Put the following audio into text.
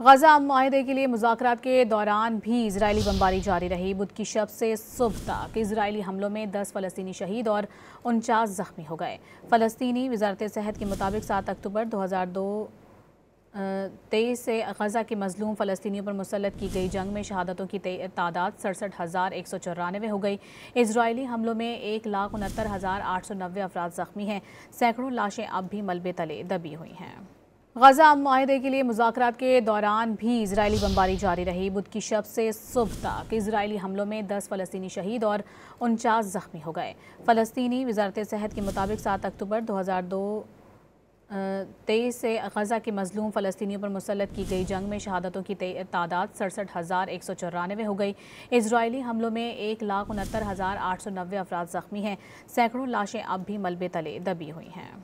गजा माहे के लिए मुज़ाकरात के दौरान भी इजरायली बमबारी जारी रही। बुध की शब से सुबह तक इजरायली हमलों में 10 फ़लस्तीनी शहीद और 49 जख्मी हो गए। फ़लस्तीनी वज़ारत सेहत के मुताबिक 7 अक्टूबर 2023 से गजा के मजलूम फ़लस्तीनियों पर मुसल्लत की गई जंग में शहादतों की तादाद 67,194 हो गई। इजरायली हमलों में 1,69,890 अफराद जख्मी हैं। सैकड़ों लाशें अब भी मलबे तले दबी हुई हैं। गजा माहे के लिए मुज़ाकरात के दौरान भी इजरायली बमबारी जारी रही। बुध की शब से सुबह तक इजरायली हमलों में 10 फ़लस्तीनी शहीद और 49 जख्मी हो गए। फ़लस्तीनी वज़ारत सेहत के मुताबिक 7 अक्टूबर 2023 से गजा के मजलूम फ़लस्तीनियों पर मुसल्लत की गई जंग में शहादतों की तादाद 67,194 हो गई। इजरायली हमलों में 1,69,890 अफराद जख्मी हैं। सैकड़ों लाशें अब भी मलबे तले दबी हुई हैं।